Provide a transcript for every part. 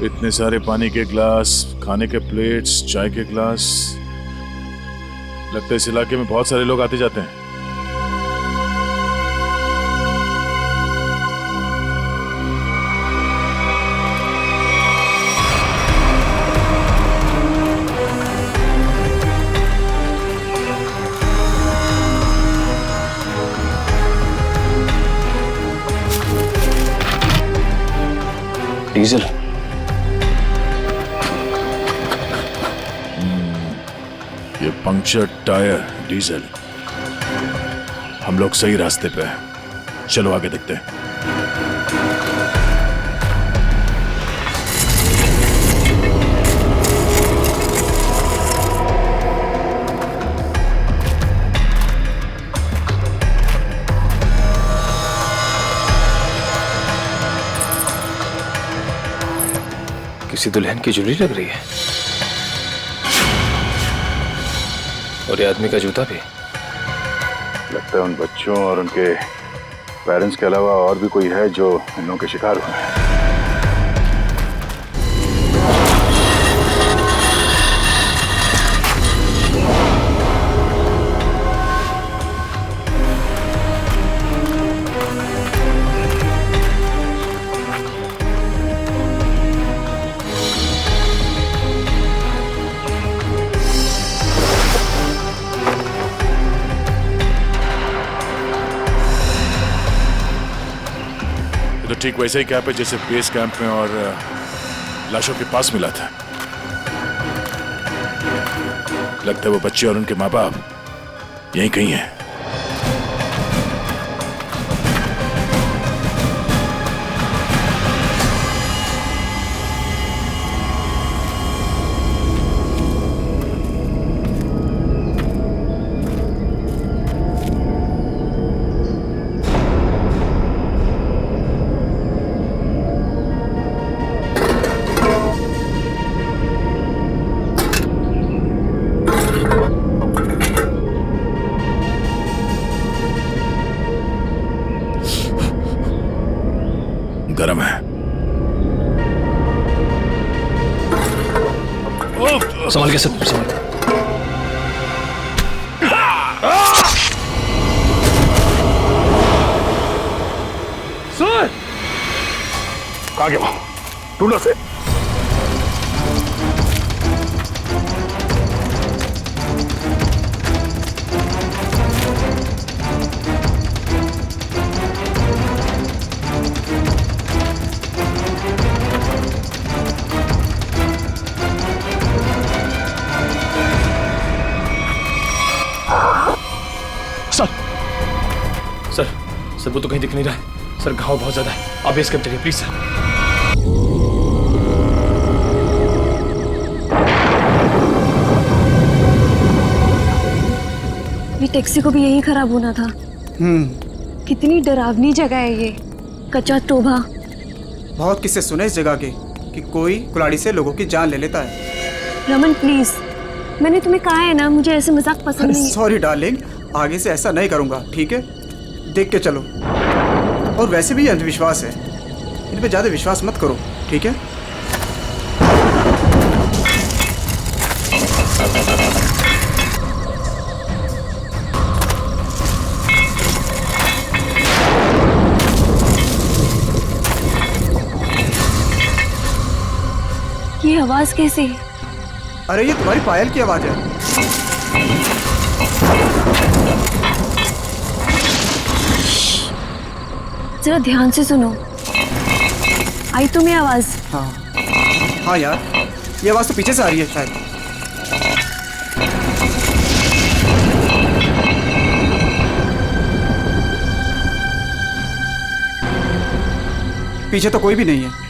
इतने सारे पानी के ग्लास, खाने के प्लेट्स, चाय के ग्लास। लगता है इस इलाके में बहुत सारे लोग आते जाते हैं। डीजल। ये पंक्चर टायर डीजल। हम लोग सही रास्ते पे हैं। चलो आगे देखते हैं। किसी दुल्हन की ज्वेलरी लग रही है और ये आदमी का जूता भी। लगता है उन बच्चों और उनके पेरेंट्स के अलावा और भी कोई है जो इन लोगों के शिकार हुए हैं। तो ठीक वैसे ही कैंप है जैसे बेस कैंप में और लाशों के पास मिला था। लगता है वो बच्चे और उनके माँ बाप यहीं कहीं हैं। गरम है। संभाल के सब संभाल। सर कहाँ गया? ढूंढो से। सर वो तो कहीं दिख नहीं रहा है। सर घाव बहुत ज्यादा है। आप बेस कैंप चलिए प्लीज सर। ये टैक्सी को भी यही खराब होना था। कितनी डरावनी जगह है ये, कच्चा टोभा। बहुत किस्से सुने इस जगह के कि कोई कुल्हाड़ी से लोगों की जान ले लेता है। रमन प्लीज, मैंने तुम्हें कहा है ना, मुझे ऐसे मजाक पसंद नहीं। सॉरी डार्लिंग, आगे से ऐसा नहीं करूंगा, ठीक है? देख के चलो। और वैसे भी ये अंधविश्वास है, इन पे ज्यादा विश्वास मत करो, ठीक है? ये आवाज कैसी है? अरे ये तुम्हारी पायल की आवाज है। जरा ध्यान से सुनो। आई तुम्हें आवाज? हाँ यार, ये आवाज तो पीछे से आ रही है शायद। पीछे तो कोई भी नहीं है।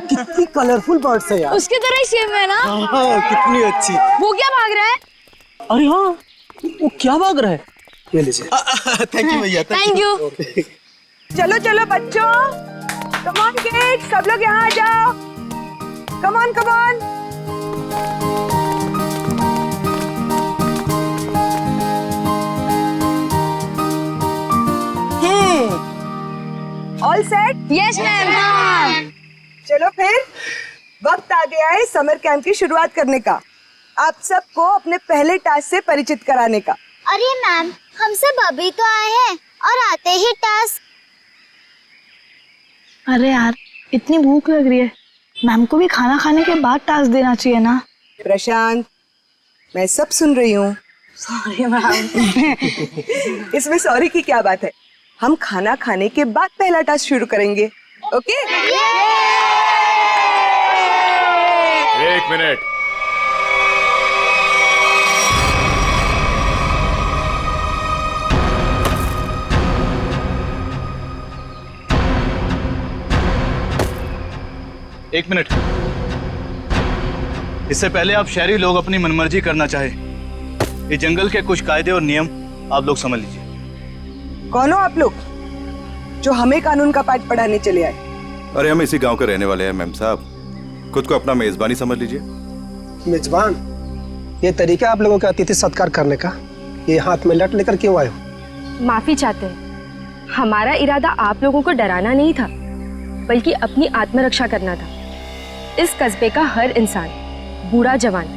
कितनी कलरफुल बर्ड्स है यार। उसकी तरह ही सेम है ना। हाँ, कितनी अच्छी। वो क्या भाग रहा है? अरे हाँ, वो क्या भाग रहा है? ये लीजिए। थैंक यू भैया। Thank you. चलो चलो बच्चों, कम ऑन किड्स, सब लोग यहाँ आ जाओ। Come on come on. All set? Yes ma'am. चलो फिर वक्त आ गया है समर कैंप की शुरुआत करने का। आप सबको अपने पहले टास्क से परिचित कराने का। अरे मैम, हम सब अभी तो आए हैं और आते ही टास्क। अरे यार, इतनी भूख लग रही है, मैम को भी खाना खाने के बाद टास्क देना चाहिए ना। प्रशांत, मैं सब सुन रही हूँ। Sorry ma'am. इसमें सॉरी की क्या बात है? हम खाना खाने के बाद पहला टास्क शुरू करेंगे। ओके? एक मिनट। एक मिनट। इससे पहले आप शहरी लोग अपनी मनमर्जी करना चाहे, इस जंगल के कुछ कायदे और नियम आप लोग समझ लीजिए। कौन हो आप लोग जो हमें कानून का पाठ पढ़ाने चले आए? अरे हम इसी गांव के रहने वाले हैं मैम साहब, खुद को अपना मेजबानी समझ लीजिए। मेजबान? ये तरीका आप लोगों का अतिथि सत्कार करने का, ये हाथ में लट लेकर क्यों आए हो? माफी चाहते हैं, हमारा इरादा आप लोगों को डराना नहीं था, बल्कि अपनी आत्मरक्षा करना था। इस कस्बे का हर इंसान, बूढ़ा जवान,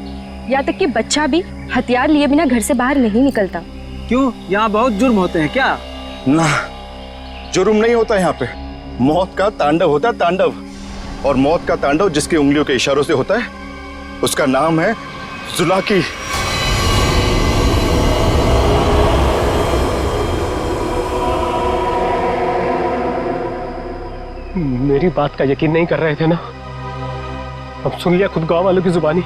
यहाँ तक कि बच्चा भी हथियार लिए बिना घर से बाहर नहीं निकलता। क्यों, यहाँ बहुत जुर्म होते हैं क्या? ना, जुर्म नहीं होता यहाँ पे, मौत का तांडव होता है, तांडव। और मौत का तांडव जिसकी उंगलियों के इशारों से होता है, उसका नाम है जुलाकी। मेरी बात का यकीन नहीं कर रहे थे ना? अब सुन लिया खुद गांव वालों की जुबानी।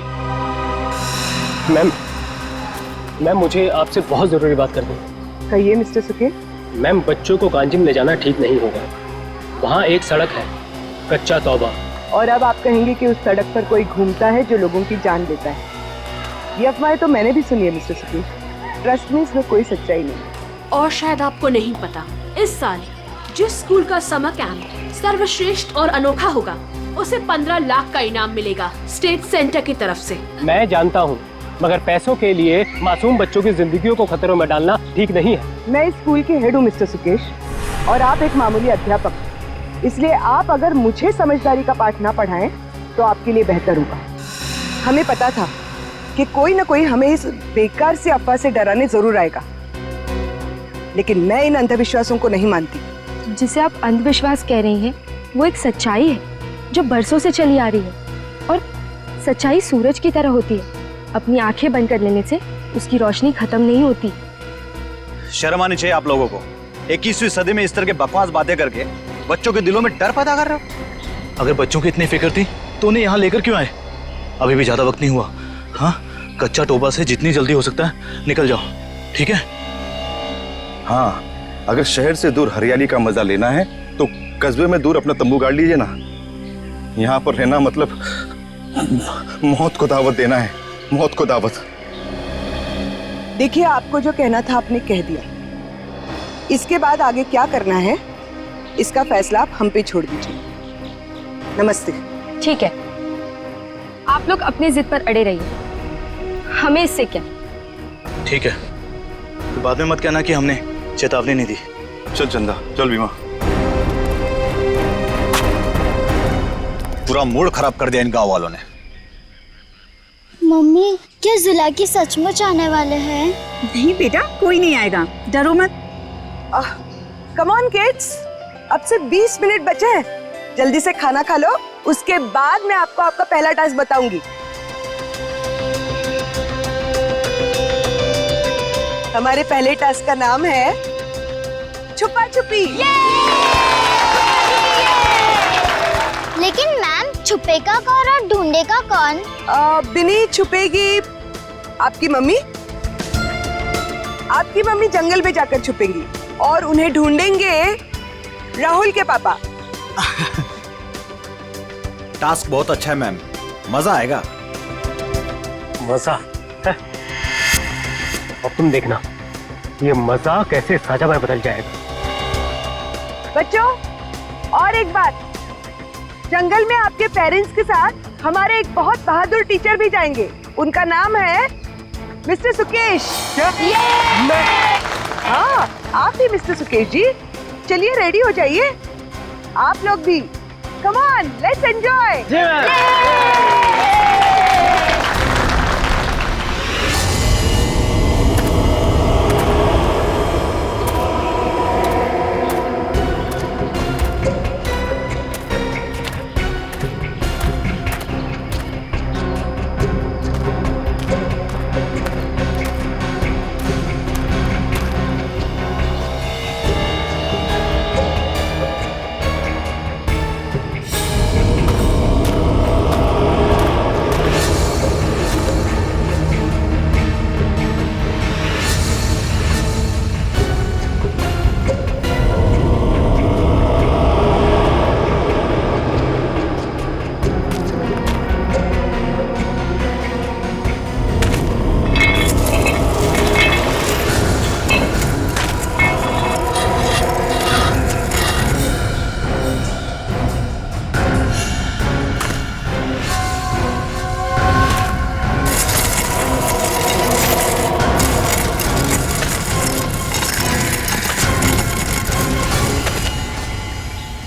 मैम मुझे आपसे बहुत जरूरी बात करनी है। कहिए मिस्टर सुके। मैम, बच्चों को कांजिम ले जाना ठीक नहीं होगा। वहाँ एक सड़क है, कच्चा तौबा। और अब आप कहेंगे कि उस सड़क पर कोई घूमता है जो लोगों की जान लेता है। ये अफवाहें तो मैंने भी सुनी है मिस्टर सुके। ट्रस्ट में इसमें कोई सच्चाई नहीं। और शायद आपको नहीं पता, इस साल जिस स्कूल का समर कैंप सर्वश्रेष्ठ और अनोखा होगा, उसे 15 लाख का इनाम मिलेगा स्टेट सेंटर की तरफ से। मैं जानता हूँ, मगर पैसों के लिए मासूम बच्चों की जिंदगियों को खतरों में डालना ठीक नहीं है। मैं इस स्कूल के हेड हूँ मिस्टर सुकेश, और आप एक मामूली अध्यापक, इसलिए आप अगर मुझे समझदारी का पाठ ना पढ़ाएं तो आपके लिए बेहतर होगा। हमें पता था कि कोई ना कोई हमें इस बेकार से अफवाह से डराने जरूर आएगा, लेकिन मैं इन अंधविश्वासों को नहीं मानती। जिसे आप अंधविश्वास कह रही हैं, वो एक सच्चाई है जो बरसों से चली आ रही है। और सच्चाई सूरज की तरह होती है, अपनी आंखें बंद कर लेने से उसकी रोशनी खत्म नहीं होती। शर्म आनी चाहिए आप लोगों को। 21वीं सदी में इस तरह के बकवास बातें करके बच्चों के दिलों में डर पैदा कर रहे हो। अगर बच्चों की इतनी फिक्र थी तो उन्हें यहाँ लेकर क्यों आए? अभी भी ज्यादा वक्त नहीं हुआ। हाँ, कच्चा टोबा से जितनी जल्दी हो सकता है निकल जाओ, ठीक है? हाँ, अगर शहर से दूर हरियाली का मजा लेना है तो कस्बे में दूर अपना तंबू गाड़ लीजिए ना। यहाँ पर रहना मतलब मौत को दावत देना है, मौत को दावत। देखिए, आपको जो कहना था आपने कह दिया। इसके बाद आगे क्या करना है इसका फैसला आप हम पे छोड़ दीजिए। नमस्ते। ठीक है, आप लोग अपनी जिद पर अड़े रहिए, हमें इससे क्या। ठीक है, तो बाद में मत कहना कि हमने चेतावनी नहीं दी। चल चंदा, चल बीमा। पूरा मूड खराब कर दिया इन गांव वालों ने। मम्मी, क्या जुलाकी सचमुच आने वाले हैं? नहीं बेटा, कोई नहीं आएगा, डरो मत। कम ऑन किड्स, अब से 20 मिनट बचे हैं, जल्दी से खाना खा लो, उसके बाद मैं आपको आपका पहला टास्क बताऊंगी। हमारे पहले टास्क का नाम है छुपा छुपी। लेकिन मैम, छुपेगा कौन और ढूंढेगा कौन? बिनी छुपेगी आपकी मम्मी। आपकी मम्मी जंगल में जाकर छुपेंगी और उन्हें ढूंढेंगे राहुल के पापा। टास्क बहुत अच्छा है मैम, मजा आएगा। मजा है? अब तुम देखना ये मजा कैसे सजा में बदल जाएगा। बच्चों, और एक बात, जंगल में आपके पेरेंट्स के साथ हमारे एक बहुत बहादुर टीचर भी जाएंगे। उनका नाम है मिस्टर सुकेश। क्या? हाँ, आप भी मिस्टर सुकेश जी। चलिए रेडी हो जाइए, आप लोग भी। Come on, let's enjoy.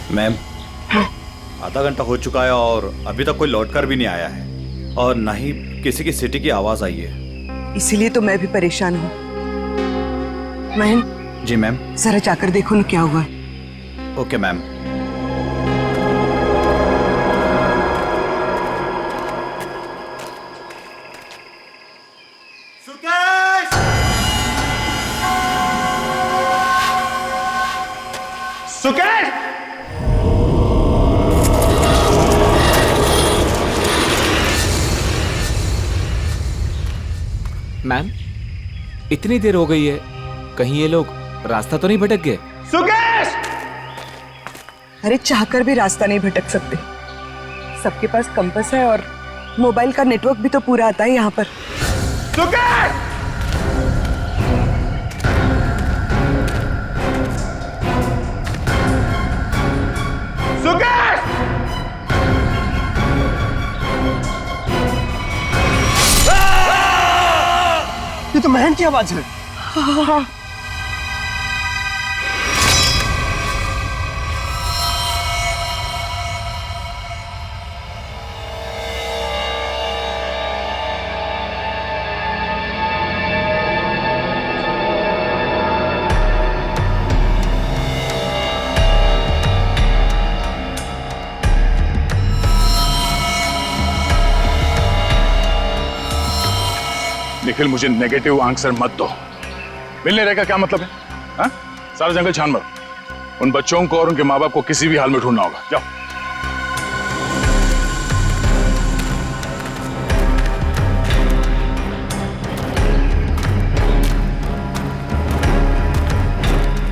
Ma'am, आधा घंटा हो चुका है और अभी तक कोई लौटकर भी नहीं आया है और ना ही किसी की सीटी की आवाज आई है। इसीलिए तो मैं भी परेशान हूँ। महन। जी मैम। जरा जाकर देखो ना क्या हुआ है। Okay ma'am. Sukesh! Sukesh! Ma'am, इतनी देर हो गई है, कहीं ये लोग रास्ता तो नहीं भटक गए? सुकेश! अरे चाहकर भी रास्ता नहीं भटक सकते। सबके पास कंपास है और मोबाइल का नेटवर्क भी तो पूरा आता है यहाँ पर। सुकेश! सुकेश! ये तो महन की आवाज है। हाँ। निखिल, मुझे नेगेटिव आंसर मत दो। मिलने रहेगा क्या मतलब है? हाँ? सारा जंगल छान मरो। उन बच्चों को और उनके माँ बाप को किसी भी हाल में ढूंढना होगा। जाओ।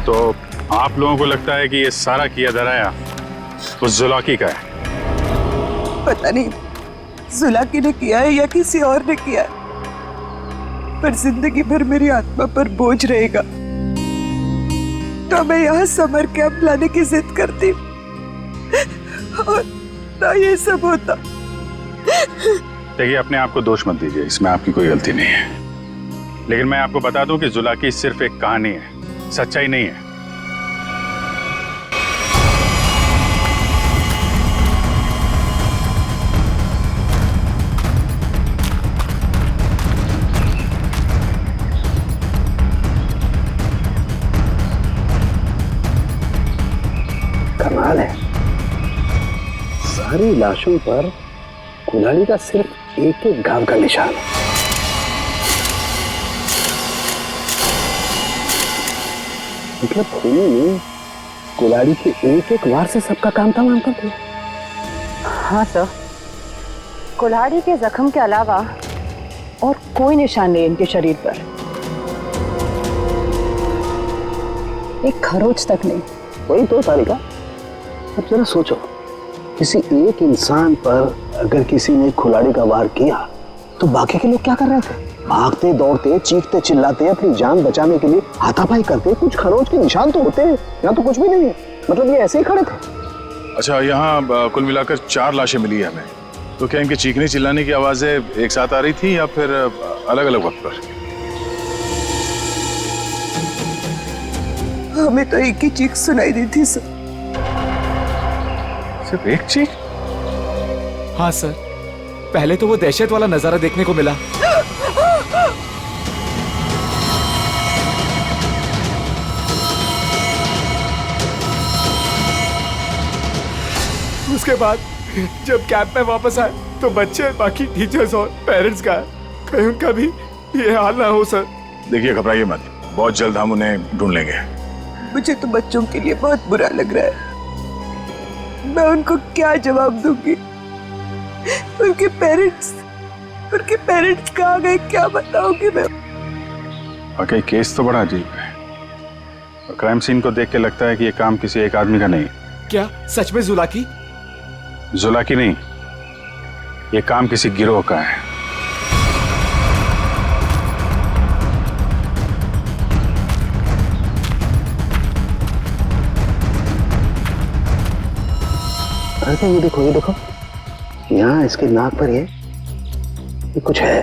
तो आप लोगों को लगता है कि ये सारा किया धराया उस जुलाकी का है? पता नहीं जुलाकी ने किया है या किसी और ने किया है, पर जिंदगी भर मेरी आत्मा पर बोझ रहेगा। तो मैं यहाँ समर कैंप लाने की जिद करती और ना ये सब होता। देखिए, अपने आप को दोष मत दीजिए, इसमें आपकी कोई गलती नहीं है। लेकिन मैं आपको बता दूं कि जुलाकी सिर्फ एक कहानी है, सच्चाई नहीं है। कमाल है, सारी लाशों पर कुल्हाड़ी का सिर्फ एक एक घाव का निशान है। मतलब खूनी ने कुल्हाड़ी के एक एक वार से सबका काम तमाम कर दिया। हाँ सर, कुल्हाड़ी के जख्म के अलावा और कोई निशान नहीं इनके शरीर पर। एक खरोच तक नहीं। वही तो सारिका, अब जरा सोचो, किसी एक इंसान पर अगर किसी ने कुल्हाड़ी का वार किया तो बाकी के लोग क्या कर रहे थे? भागते दौड़ते चीखते चिल्लाते अपनी जान बचाने के लिए हाथापाई करते। कुछ खरोच के निशान तो होते हैं, यहाँ तो कुछ भी नहीं है। मतलब ये ऐसे ही खड़े थे। अच्छा, यहाँ कुल मिलाकर 4 लाशें मिली है हमें। तो क्या इनके चीखने चिल्लाने की आवाजें एक साथ आ रही थी या फिर अलग अलग वक्त पर? हमें तो एक ही चीख सुनाई दी थी सर। सिर्फ एक चीख? हाँ सर, पहले तो वो दहशत वाला नजारा देखने को मिला। उसके बाद जब कैंप में वापस आए तो बच्चे, बाकी टीचर्स और पेरेंट्स का कहीं उनका भी ये हाल ना हो सर। देखिए, घबराइए मत, बहुत जल्द हम उन्हें ढूंढ लेंगे। मुझे तो बच्चों के लिए बहुत बुरा लग रहा है। मैं उनको क्या जवाब दूंगी? उनके पेरेंट्स कहाँ गए, क्या बताऊंगी मैं? वाकई केस तो बड़ा अजीब है और क्राइम सीन को देख के लगता है कि ये काम किसी एक आदमी का नहीं। क्या सच में जुलाकी? जुलाकी नहीं, ये काम किसी गिरोह का है। अरे ये देखो, यहाँ इसके नाक पर ये कुछ है।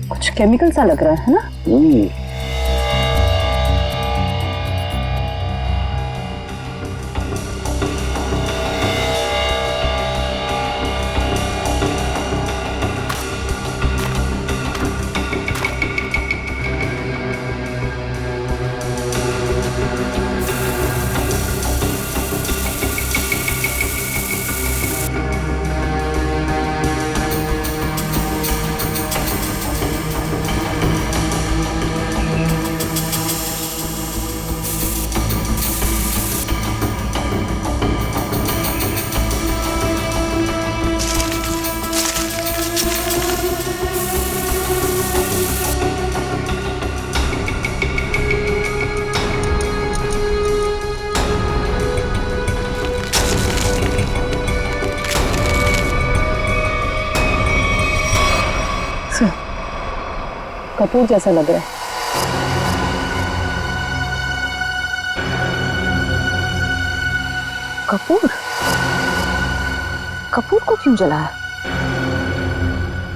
कुछ केमिकल सा लग रहा है ना? कपूर जैसा लग रहा है। कपूर को क्यों जलाया?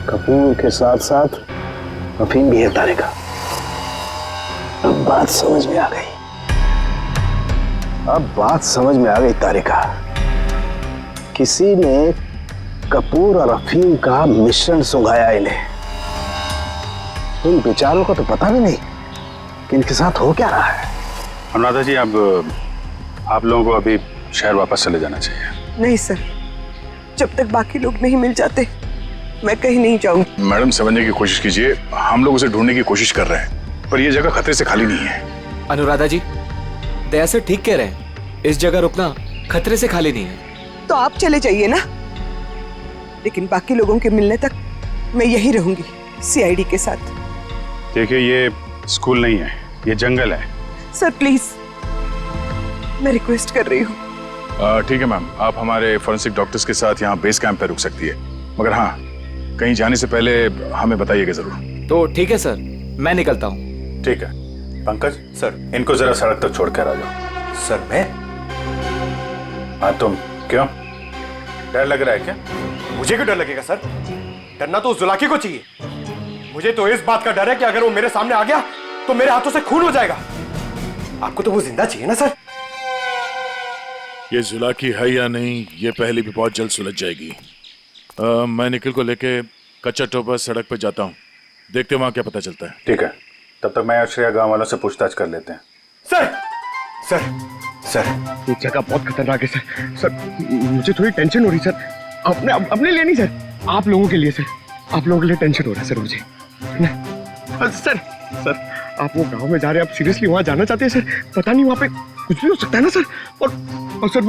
कपूर के साथ साथ अफीम भी है तारे का। अब बात समझ में आ गई तारे का। किसी ने कपूर और अफीम का मिश्रण सुंघाया इन्हें। इन बेचारों को तो पता भी नहीं कि इनके साथ हो क्या रहा है। अनुराधा जी, अब आप लोगों को अभी शहर वापस चले जाना चाहिए। नहीं सर, जब तक बाकी लोग नहीं मिल जाते मैं कहीं नहीं जाऊंगी। मैडम, समझने की कोशिश कीजिए, हम लोग उसे ढूंढने की कोशिश कर रहे हैं, पर यह जगह खतरे से खाली नहीं है। अनुराधा जी, दया से ठीक कह रहे हैं, इस जगह रुकना खतरे से खाली नहीं है। तो आप चले जाइए ना, लेकिन बाकी लोगों के मिलने तक मैं यहीं रहूंगी सीआईडी के साथ। देखिए, ये स्कूल नहीं है, ये जंगल है। सर प्लीज, मैं रिक्वेस्ट कर रही हूँ। ठीक है मैम, आप हमारे फोरेंसिक डॉक्टर्स के साथ यहाँ बेस कैंप पे रुक सकती है, मगर हाँ, कहीं जाने से पहले हमें बताइएगा जरूर। तो ठीक है सर, मैं निकलता हूँ। ठीक है। पंकज सर, इनको जरा सड़क तक छोड़ कर आ जाओ। सर मैं? हाँ तुम, क्यों डर लग रहा है क्या? मुझे क्यों डर लगेगा सर? डरना तो उस जुलाकी को चाहिए। मुझे तो इस बात का डर है कि अगर वो मेरे सामने आ गया तो मेरे हाथों से खून हो जाएगा। आपको तो वो जिंदा चाहिए ना सर? ये जुलाकी है या नहीं, ये पहले भी बहुत जल्द सुलझ जाएगी। मैं निखिल को लेके कच्चा टोपा सड़क पे जाता हूँ, देखते वहां क्या पता चलता है। ठीक है, तब तक मैं और श्रेया गांव वालों से पूछताछ कर लेते हैं। सर सर सर, ये जगह बहुत खतरनाक है सर। सर मुझे थोड़ी टेंशन हो रही सर, अपने लिए नहीं सर, आप लोगों के लिए सर। आप लोगों के लिए टेंशन हो रहा है सर मुझे। सर सर, आप वो गांव में जा रहे हैं, आप सीरियसली वहां जाना चाहते हैं सर? पता नहीं वहां पे कुछ भी हो सकता है ना सर। और सर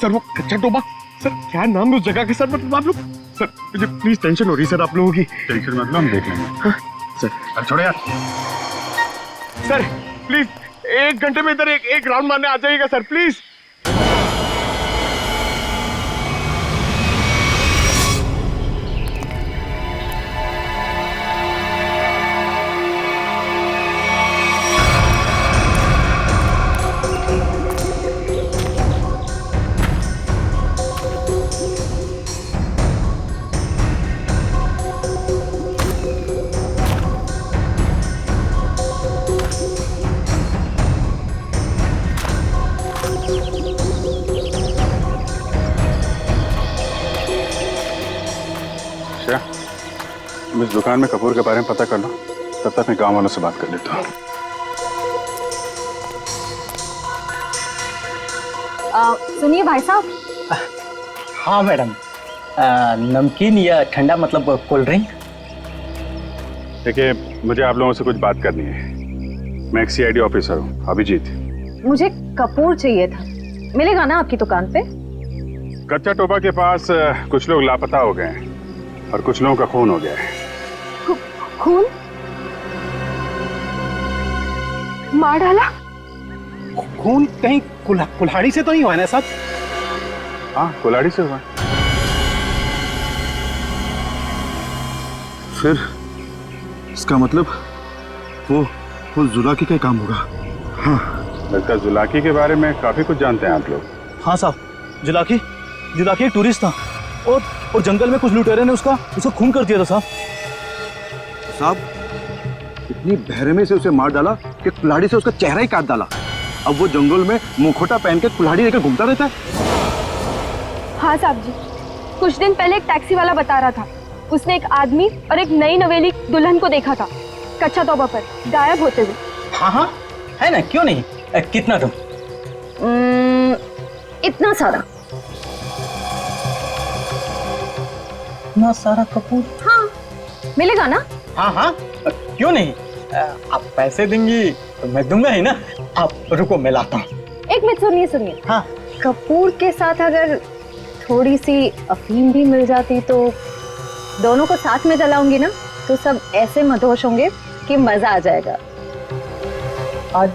वो कच्चा टोबा, सर क्या नाम है उस जगह का सर? मतलब आप लोग, सर मुझे प्लीज टेंशन हो रही है सर आप लोगों की। टेंशन मतलब हम देख लेंगे। हाँ, सर अब छोड़ो यार। सर प्लीज 1 घंटे में इधर एक राउंड मारने आ जाइएगा सर प्लीज। उस दुकान में कपूर के बारे में पता कर लो, तब तक मैं गांव वालों से बात कर लेता हूँ। सुनिए भाई साहब। हाँ मैडम, नमकीन या ठंडा मतलब कोल्ड ड्रिंक। देखिए, मुझे आप लोगों से कुछ बात करनी है। मैं एक सीआईडी ऑफिसर हूँ, अभिजीत। मुझे कपूर चाहिए था, मिलेगा ना आपकी दुकान पे? कच्चा टोबा के पास कुछ लोग लापता हो गए हैं और कुछ लोगों का खून हो गया है। खून? मार डाला? खून कहीं कुल्हाड़ी से तो नहीं हुआ ना साहब? हाँ, कुल्हाड़ी से हुआ। फिर इसका मतलब वो जुलाकी का काम होगा। हाँ, लगता है जुलाकी के बारे में काफी कुछ जानते हैं आप लोग। हाँ साहब, जुलाकी एक टूरिस्ट था और जंगल में कुछ लुटेरे ने उसका खून कर दिया था साहब, इतनी बहरमे से उसे मार डाला कि कुल्हाड़ी से उसका चेहरा ही काट डाला। अब वो जंगल में मुखौटा पहन के कुल्हाड़ी लेकर घूमता रहता है। हाँ साहब जी, कुछ दिन पहले एक टैक्सी वाला बता रहा था, उसने एक आदमी और एक नई नवेली दुल्हन को देखा था कच्चा तोबा पर गायब होते हुए। हाँ, है ना, क्यों नहीं। कितना तुम? इतना सारा। इतना सारा कपूर? हाँ, मिलेगा ना? हाँ, क्यों नहीं। आप पैसे देंगी तो मैं दूंगा ही ना। आप रुको, मैं लाता हूँ। एक मिनट, सुनिए। हाँ, कपूर के साथ अगर थोड़ी सी अफीम भी मिल जाती तो दोनों को साथ में जलाऊंगी ना, तो सब ऐसे मदहोश होंगे कि मजा आ जाएगा। आज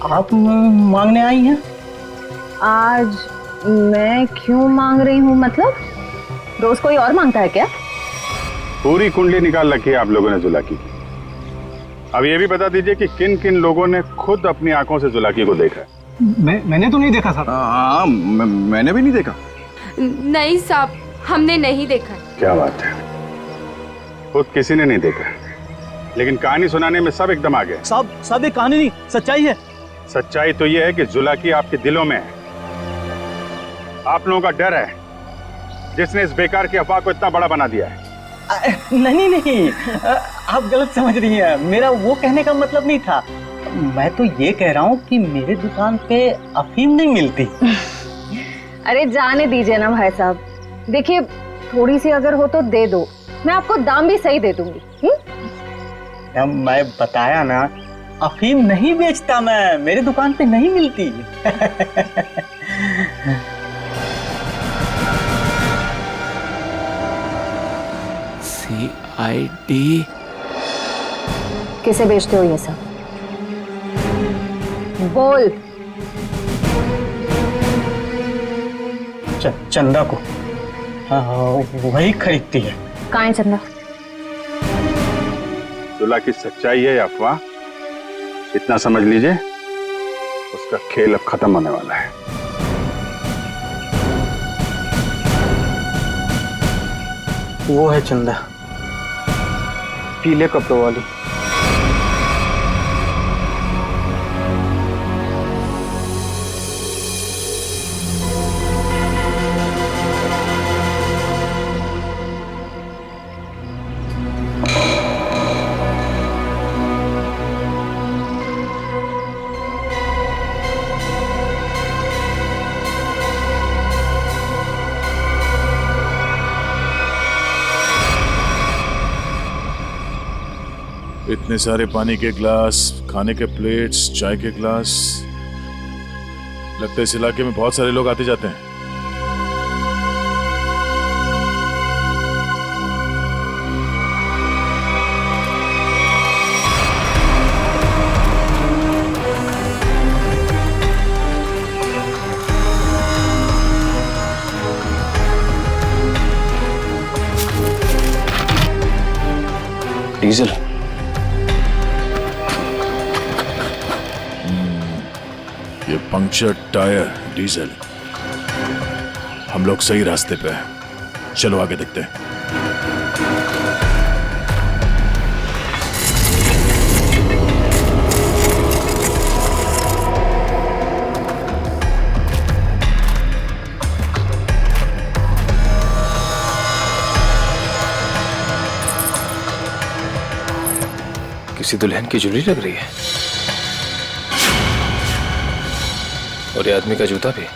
आप मांगने आई हैं? आज मैं क्यों मांग रही हूँ मतलब? रोज कोई और मांगता है क्या? पूरी कुंडली निकाल रखी है आप लोगों ने जुलाकी की। अब ये भी बता दीजिए कि किन किन लोगों ने खुद अपनी आंखों से जुलाकी को देखा है। मैंने तो नहीं देखा साहब। हाँ, मैंने भी नहीं देखा। नहीं साहब, हमने नहीं देखा। क्या बात है, खुद किसी ने नहीं देखा, लेकिन कहानी सुनाने में सब एकदम आ गए। साहब, ये कहानी नहीं, सच्चाई है। सच्चाई तो ये है कि जुलाकी आपके दिलों में है। आप लोगों का डर है जिसने इस बेकार की अफवाह को इतना बड़ा बना दिया है। नहीं, आप गलत समझ रही हैं। मेरा वो कहने का मतलब नहीं था। मैं तो ये कह रहा हूँ कि मेरे दुकान पे अफीम नहीं मिलती। अरे जाने दीजिए ना भाई साहब, देखिए थोड़ी सी अगर हो तो दे दो, मैं आपको दाम भी सही दे दूंगी। मैं बताया ना, अफीम नहीं बेचता मैं, मेरे दुकान पे नहीं मिलती। CID किसे बेचते हो ये सब? बोल। चंदा को। हाँ, वही खरीदती है। कहाँ है चंदा? जुलाकी सच्चाई है या अफवाह, इतना समझ लीजिए, उसका खेल अब खत्म होने वाला है। वो है चंदा, पीले कपड़ों वाली। इतने सारे पानी के ग्लास, खाने के प्लेट्स, चाय के ग्लास, लगता है इस इलाके में बहुत सारे लोग आते जाते हैं। डीजल। ये पंक्चर टायर डीजल। हम लोग सही रास्ते पे हैं, चलो आगे देखते हैं। किसी दुल्हन की ज्वेलरी लग रही है। और ये आदमी का जूता भी।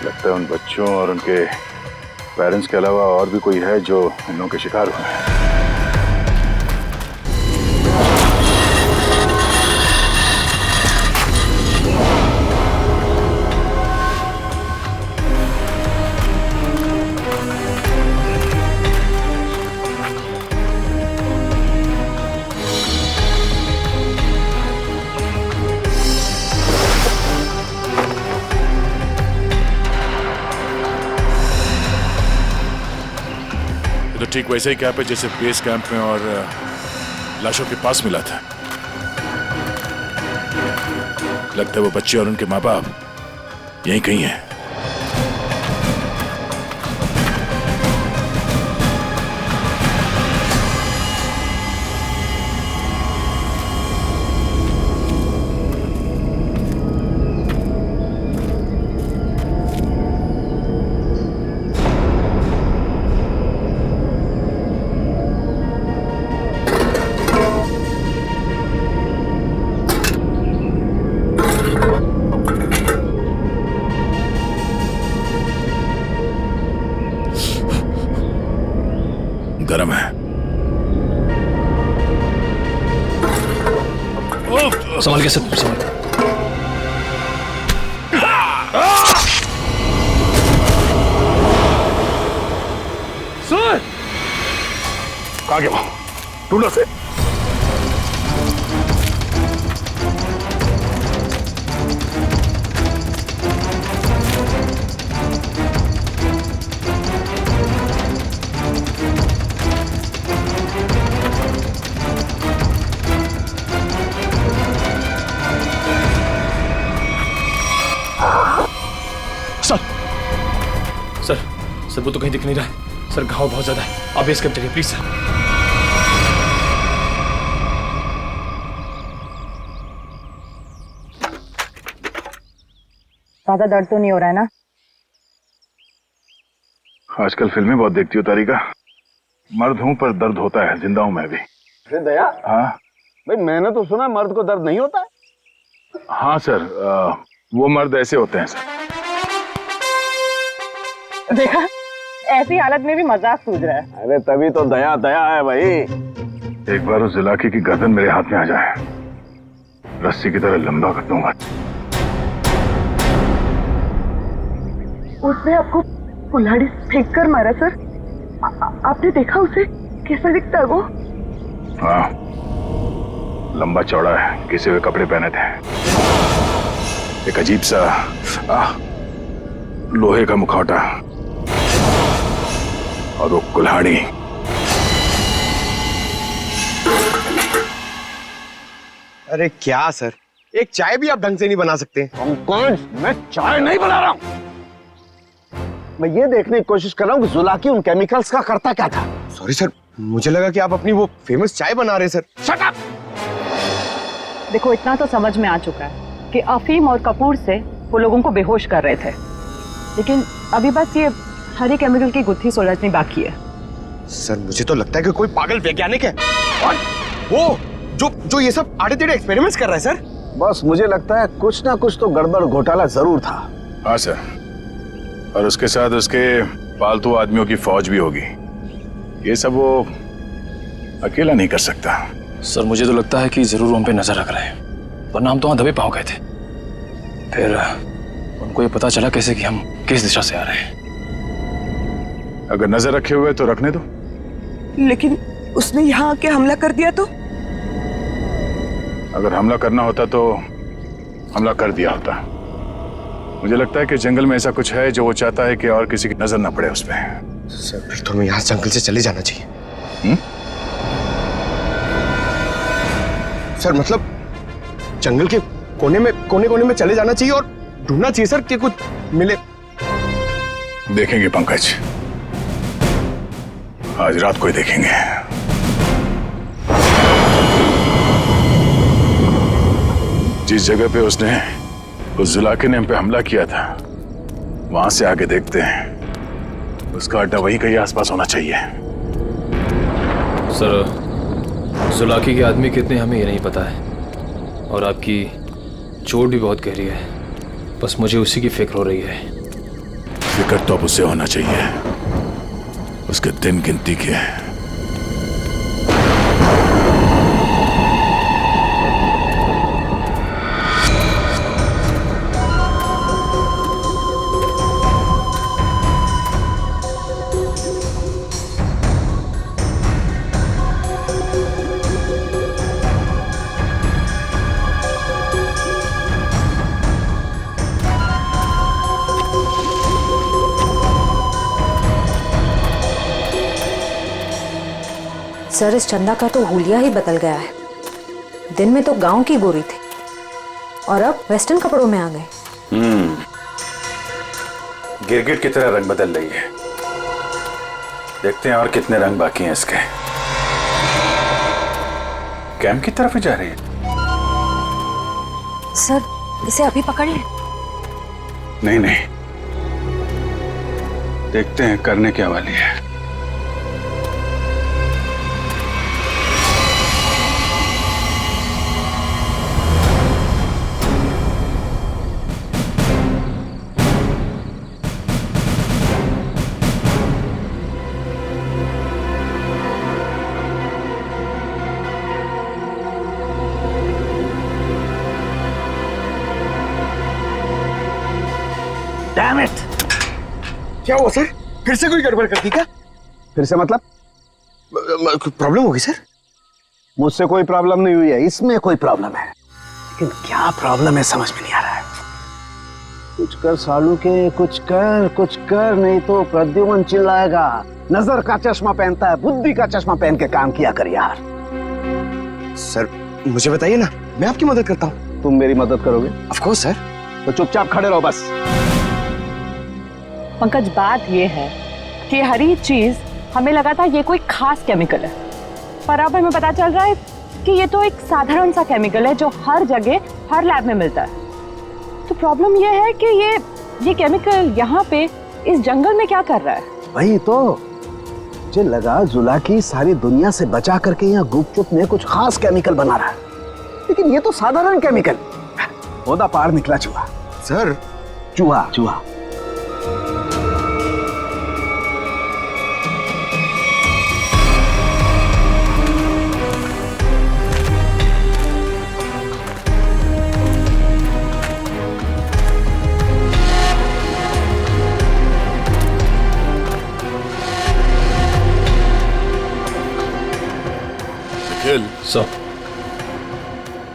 लगता है उन बच्चों और उनके पेरेंट्स के अलावा और भी कोई है जो इन लोगों के शिकार हुए हैं। तो ठीक वैसे ही कैप है जैसे बेस कैंप में और लाशों के पास मिला था। लगता है वो बच्चे और उनके माँ बाप यहीं कहीं हैं। गरम है। संभाल के सर, संभाल। सर कहाँ गया? ढूंढो से। सर वो तो कहीं दिख नहीं रहा है सर। घाव बहुत ज्यादा है। आप बेस कैंप चलिए प्लीज सर। ज्यादा दर्द तो नहीं हो रहा है ना? आजकल फिल्में बहुत देखती हो तारिका। मर्द हूं पर दर्द होता है। जिंदा हूं मैं भी। दया, हाँ भाई मैंने तो सुना मर्द को दर्द नहीं होता है। हाँ सर, वो मर्द ऐसे होते हैं सर। देखा, ऐसी हालत में भी मजाक सूझ रहा है। अरे तभी तो दया दया है भाई। एक बार उस जुलाकी की गर्दन मेरे हाथ में आ जाए, रस्सी की तरह लंबा कर दूंगा। उसने आपको कुल्हाड़ी फेंक कर मारा सर? आपने देखा उसे? कैसा दिखता है वो? हाँ, लंबा चौड़ा है, घिसे हुए कपड़े पहने थे, एक अजीब सा लोहे का मुखौटा और वो कुल्हाड़ी। अरे क्या सर, एक चाय भी आप ढंग से नहीं बना सकते? पंकज, मैं चाय नहीं बना रहा हूं। मैं ये देखने की कोशिश कर रहा हूं कि जुलाकी उन केमिकल्स का करता क्या था। सॉरी सर, मुझे लगा कि आप अपनी वो फेमस चाय बना रहे हैं सर। Shut up! देखो, इतना तो समझ में आ चुका है कि अफीम और कपूर से वो लोगों को बेहोश कर रहे थे, लेकिन अभी बस ये हरे केमिकल की गुत्थी सुलझनी बाकी है। सर मुझे तो लगता है कि कोई पागल वैज्ञानिक है और वो जो ये सब आड़े टेढ़े एक्सपेरिमेंट्स कर रहा है सर। बस मुझे लगता है कुछ ना कुछ तो गड़बड़ घोटाला जरूर था। हाँ सर, और उसके साथ उसके पालतू आदमियों की फौज भी होगी। ये सब वो अकेला नहीं कर सकता। सर मुझे तो लगता है कि जरूर उन पे नजर रख रहे हैं, वरना हम तो वहां दबे पांव गए थे। फिर उनको ये पता चला कैसे कि हम किस दिशा से आ रहे हैं। अगर नजर रखे हुए तो रखने दो। लेकिन उसने यहाँ आके हमला कर दिया तो? अगर हमला करना होता तो हमला कर दिया होता। मुझे लगता है कि जंगल में ऐसा कुछ है जो वो चाहता है कि और किसी की नजर ना पड़े उस पर। सर फिर तो हमें यहाँ जंगल से चले जाना चाहिए। सर मतलब जंगल के कोने में चले जाना चाहिए और ढूंढना चाहिए सर कि कुछ मिले। देखेंगे पंकज, आज रात को ही देखेंगे। जिस जगह पे उसने उस जुलाके ने हम पे हमला किया था, वहां से आगे देखते हैं। उसका अड्डा वहीं कहीं आसपास होना चाहिए। सर जुलाकी के आदमी कितने हमें ये नहीं पता है, और आपकी चोट भी बहुत गहरी है। बस मुझे उसी की फिक्र हो रही है। फिक्र तो अब उसे होना चाहिए, उसके दिन गिनती के हैं। सर, इस चंदा का तो हुलिया ही बदल गया है। दिन में तो गांव की गोरी थी और अब वेस्टर्न कपड़ों में आ गए। गिरगिट की तरह रंग बदल रही है। देखते हैं और कितने रंग बाकी हैं इसके। कैंप की तरफ ही जा रही है। सर, इसे अभी पकड़ लें। नहीं नहीं, देखते हैं करने क्या वाली है। Damn it! क्या हुआ सर? फिर से कोई गड़बड़ कर दी क्या? फिर से मतलब? प्रॉब्लम होगी सर? मुझसे कोई प्रॉब्लम नहीं हुई है, इसमें कोई प्रॉब्लम है। लेकिन क्या प्रॉब्लम है समझ में नहीं आ रहा है। कुछ कर सालू के, कुछ कर नहीं तो प्रद्युमन चिल्लाएगा। नजर का चश्मा पहनता है, बुद्धि का चश्मा पहन के काम किया कर यार। सर मुझे बताइए ना, मैं आपकी मदद करता हूँ। तुम मेरी मदद करोगे? Of course sir. तो चुपचाप खड़े रहो बस। पंकज, बात ये है कि हर एक चीज हमें लगा था ये कोई खास केमिकल है, पर अब हमें पता चल रहा है कि ये तो एक साधारण सा केमिकल है जो हर जगह हर लैब में मिलता है। तो प्रॉब्लम ये है कि ये केमिकल यहाँ पे इस जंगल में क्या कर रहा है? वही तो मुझे लगा जुलाकी सारी दुनिया से बचा करके यहाँ गुपचुप में कुछ खास केमिकल बना रहा है, लेकिन ये तो साधारण केमिकल। ओदा पार निकला चूहा। सर चूहा। सर,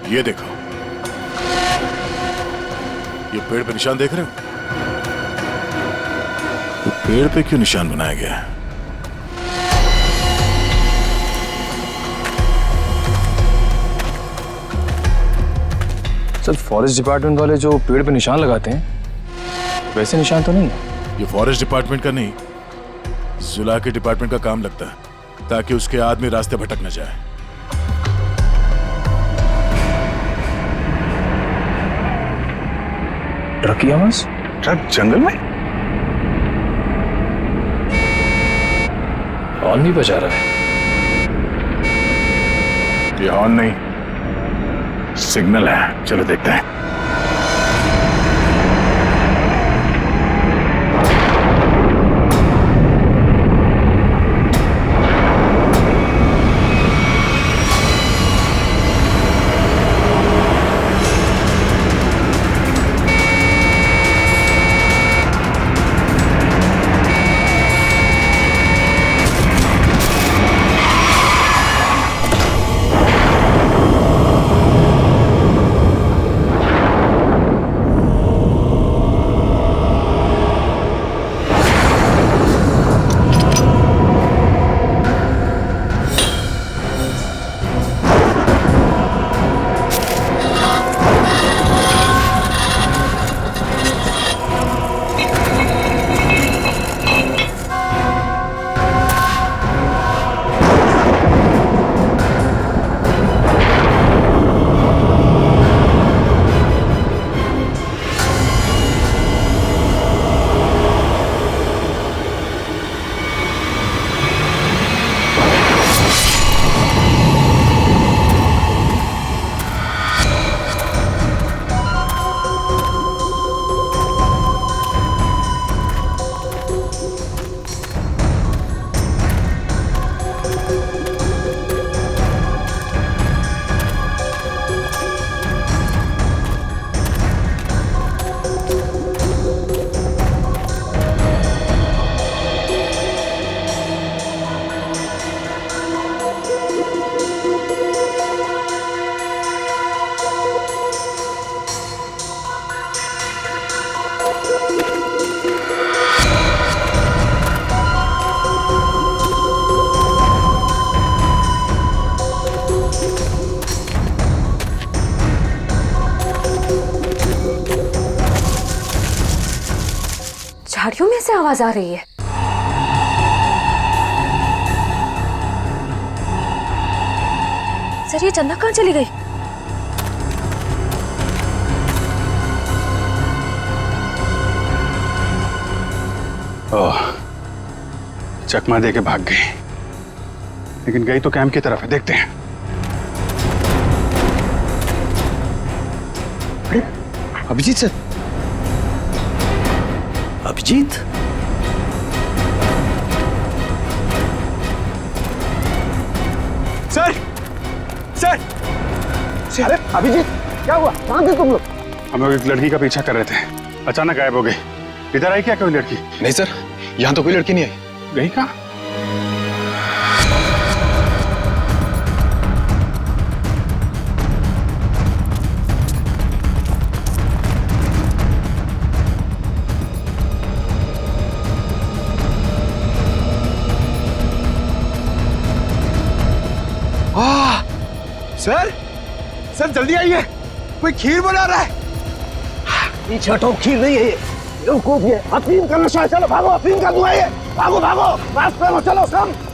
ये देखो, ये पेड़ पे निशान देख रहे हो? तो पेड़ पे क्यों निशान बनाया गया है? सर, फॉरेस्ट डिपार्टमेंट वाले जो पेड़ पे निशान लगाते हैं वैसे निशान तो नहीं है। ये फॉरेस्ट डिपार्टमेंट का नहीं, जुलाकी डिपार्टमेंट का काम लगता है, ताकि उसके आदमी रास्ते भटक न जाए। ट्रक की आवाज? ट्रक जंगल में? हॉर्न भी बजा रहा है। ये हॉर्न नहीं, सिग्नल है। चलो देखते हैं। झाड़ियों में से आवाज आ रही है। सर, ये चंदा कहाँ चली गई? ओह, चकमा दे के भाग गई, लेकिन गई तो कैंप की तरफ है, देखते हैं। अरे Abhijeet sir, Abhijeet, sir, sir, अरे अभिजीत, क्या हुआ? कहाँ थे तुम लोग? हम लोग एक लड़की का पीछा कर रहे थे, अचानक गायब हो गई। इधर आई क्या कोई लड़की? नहीं सर, यहाँ तो कोई लड़की नहीं आई। गई कहाँ? सर, सर जल्दी आइए, कोई खीर बना रहा है। ये छठो खीर नहीं है, बेवकूफ, ये अफीम का नशा है। चलो भागो, अफीम का धुआं है, भागो भागो, रास्ते में चलो सब।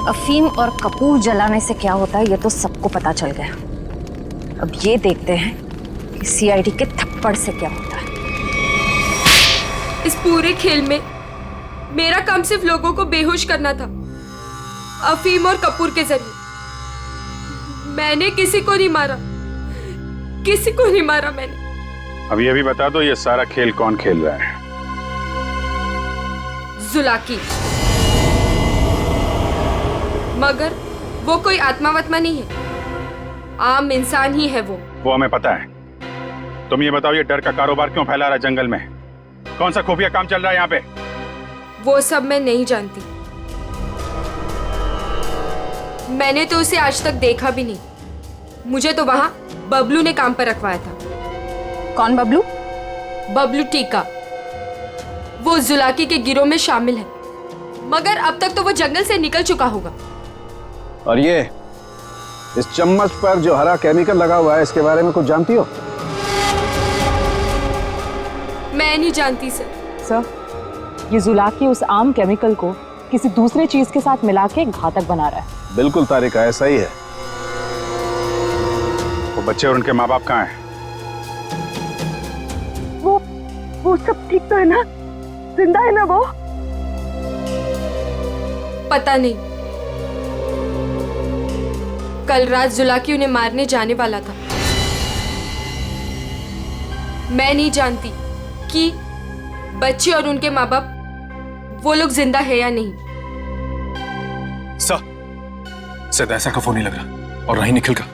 अफीम और कपूर जलाने से क्या होता है ये तो सबको पता चल गया। अब ये देखते हैं कि सीआईडी के थप्पड़ से क्या होता है। इस पूरे खेल में मेरा काम सिर्फ लोगों को बेहोश करना था, अफीम और कपूर के जरिए। मैंने किसी को नहीं मारा, किसी को नहीं मारा मैंने। अब ये भी बता दो, ये सारा खेल कौन खेल रहा है? जुलाकी, मगर वो कोई आत्मा वत्मा नहीं है, आम इंसान ही है वो हमें पता है। तुम ये बताओ, ये डर का कारोबार क्यों फैला रहा है जंगल में? कौन सा खुफिया काम चल रहा है यहाँ पे? वो सब मैं नहीं जानती, मैंने तो उसे आज तक देखा भी नहीं। मुझे तो वहां बबलू ने काम पर रखवाया था। कौन बबलू? बबलू टीका, वो जुलाकी के गिरोह में शामिल है, मगर अब तक तो वो जंगल से निकल चुका होगा। और ये इस चम्मच पर जो हरा केमिकल लगा हुआ है, इसके बारे में कुछ जानती हो? मैं नहीं जानती सर। सर, ये जुलाकी उस आम केमिकल को किसी दूसरे चीज के साथ मिला के घातक बना रहा है। बिल्कुल तारिका, ऐसा ही है। वो बच्चे और उनके माँ बाप कहाँ हैं? वो सब ठीक तो है ना? जिंदा है ना वो? पता नहीं, कल रात जुलाकी उन्हें मारने जाने वाला था। मैं नहीं जानती कि बच्चे और उनके माँ बाप वो लोग जिंदा है या नहीं। शायद ऐसा का फोन नहीं लग रहा, और नहीं निखिल का।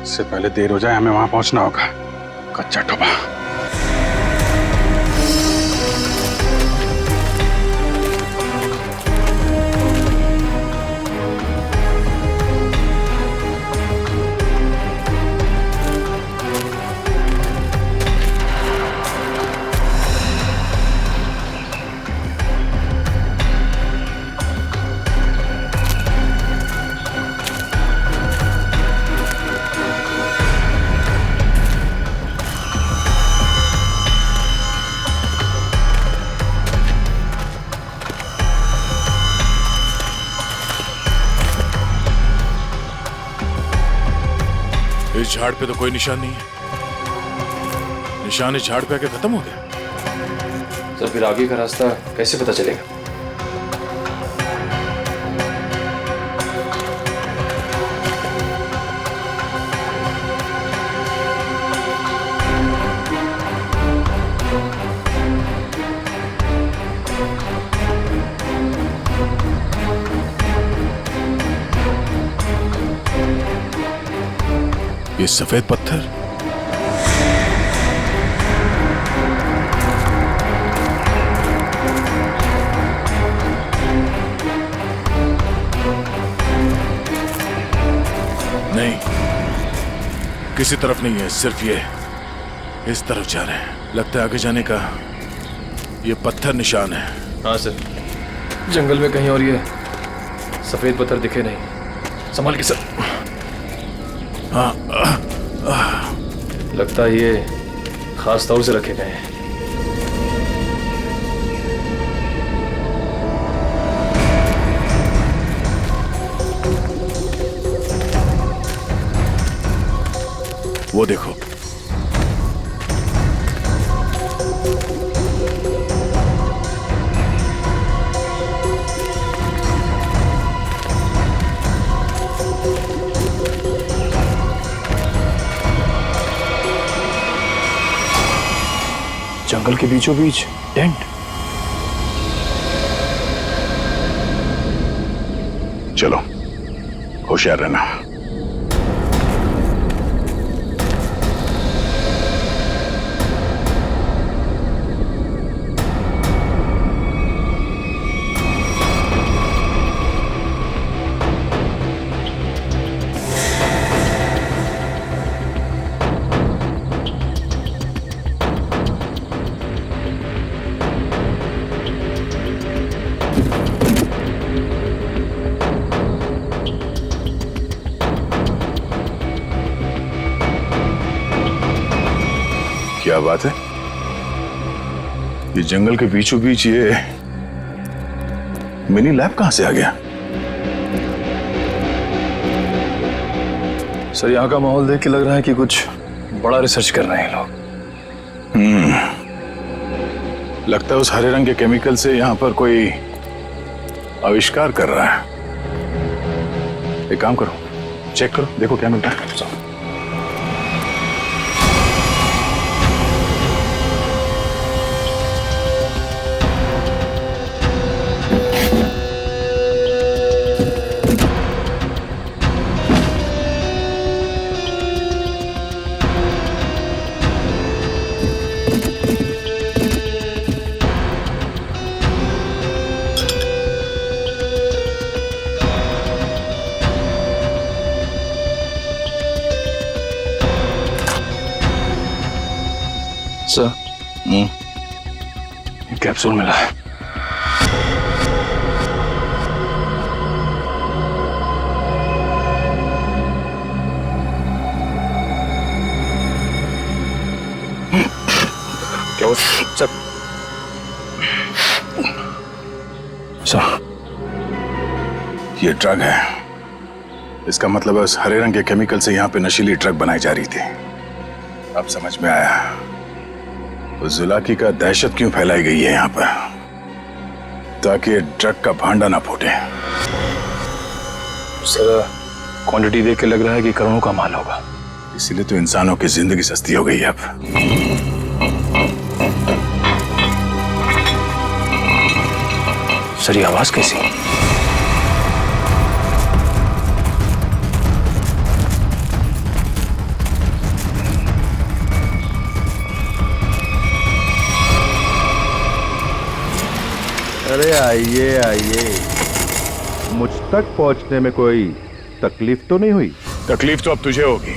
इससे पहले देर हो जाए, हमें वहां पहुंचना होगा। कच्चा टोपा। इस झाड़ पे तो कोई निशान नहीं है। निशान इस झाड़ पे आके खत्म हो गया। तो फिर आगे का रास्ता कैसे पता चलेगा? ये सफेद पत्थर, नहीं, किसी तरफ नहीं है, सिर्फ ये इस तरफ जा रहे हैं। लगता है आगे जाने का ये पत्थर निशान है। हाँ सर, जंगल में कहीं और ये सफेद पत्थर दिखे नहीं। संभाल के सर। हाँ, लगता है ये खास तौर से रखे गए हैं। वो देखो, जंगल के बीचों बीच टेंट। चलो, होशियार रहना। क्या बात है? ये जंगल के बीचों बीच ये मिनी लैब कहां से आ गया? सर, यहाँ का माहौल देख के लग रहा है कि कुछ बड़ा रिसर्च कर रहे हैं लोग। लगता है उस हरे रंग के केमिकल से यहाँ पर कोई आविष्कार कर रहा है। एक काम करो, चेक करो, देखो क्या मिलता है। सर, कैप्सूल मिला है। क्या हुआ सर? सर, ये ड्रग है। इसका मतलब है उस हरे रंग के केमिकल से यहाँ पे नशीली ड्रग बनाई जा रही थी। अब समझ में आया उस जुलाकी का दहशत क्यों फैलाई गई है यहाँ पर, ताकि ड्रग का भांडा ना फूटे। सर, क्वांटिटी देख के लग रहा है कि करोड़ों का माल होगा। इसीलिए तो इंसानों की जिंदगी सस्ती हो गई है अब। सर, ये आवाज कैसी? अरे आइए आइए, मुझ तक पहुंचने में कोई तकलीफ तो नहीं हुई? तकलीफ तो अब तुझे होगी।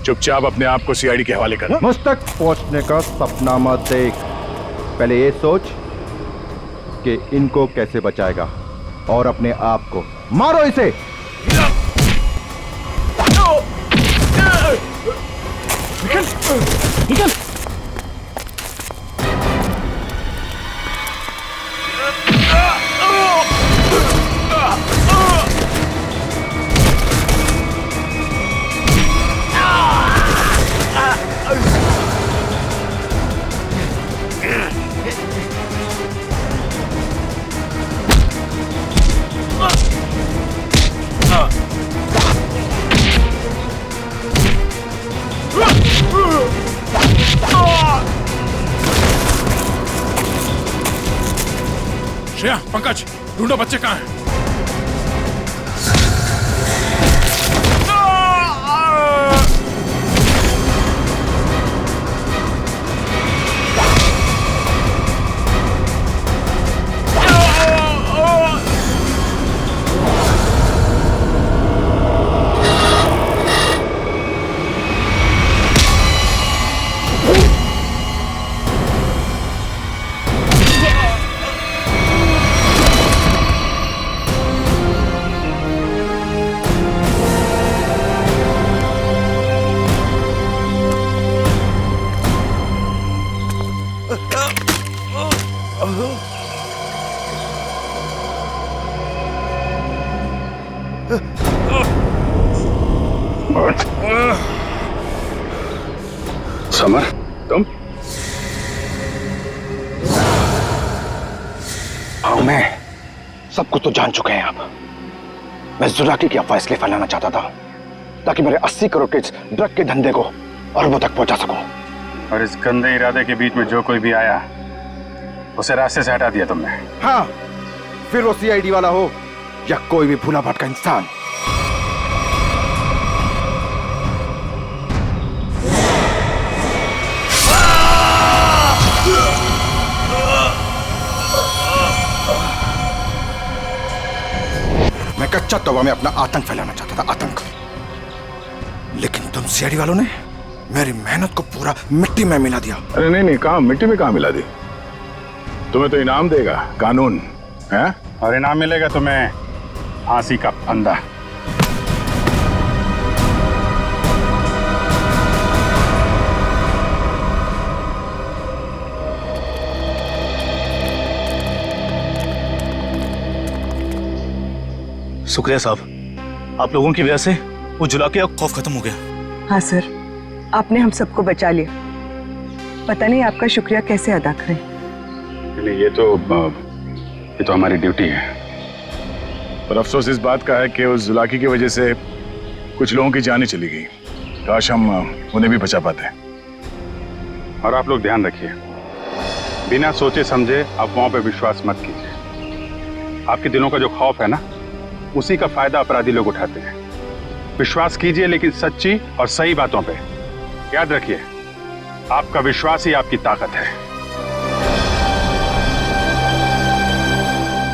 चुपचाप अपने आप को सीआईडी के हवाले कर। मुझ तक पहुंचने का सपना मत देख, पहले ये सोच कि इनको कैसे बचाएगा और अपने आप को। मारो इसे। निकल, निकल। श्रेया, पंकज, ढूंढो बच्चे कहाँ हैं। समर, तुम? हाँ, मैं सब कुछ तो जान चुके हैं आप। मैं जुलाकी की अफवाह इसलिए फैलाना चाहता था ताकि मेरे 80 करोड़ के इस ड्रग के धंधे को अरबों तक पहुंचा सकूं। और इस गंदे इरादे के बीच में जो कोई भी आया उसे रास्ते से हटा दिया तुमने। हाँ, फिर वो सीआईडी वाला हो या कोई भी भूला भटका इंसान। मैं कच्चा तवा में अपना आतंक फैलाना चाहता था, आतंक। लेकिन तुम सीआईडी वालों ने मेरी मेहनत को पूरा मिट्टी में मिला दिया। अरे नहीं, कहाँ मिट्टी में कहाँ मिला दी? तुम्हें तो इनाम देगा कानून, है? और इनाम मिलेगा तुम्हें फांसी का फंदा। शुक्रिया साहब, आप लोगों की वजह से वो जुलाकी का खौफ खत्म हो गया। हाँ सर, आपने हम सबको बचा लिया। पता नहीं आपका शुक्रिया कैसे अदा करें। नहीं, ये तो हमारी ड्यूटी है। पर अफसोस इस बात का है कि उस जुलाकी की वजह से कुछ लोगों की जानें चली गई। काश हम उन्हें भी बचा पाते। और आप लोग ध्यान रखिए, बिना सोचे समझे अफवाहों पे विश्वास मत कीजिए। आपके दिलों का जो खौफ है ना, उसी का फायदा अपराधी लोग उठाते हैं। विश्वास कीजिए लेकिन सच्ची और सही बातों पे। याद रखिए, आपका विश्वास ही आपकी ताकत है।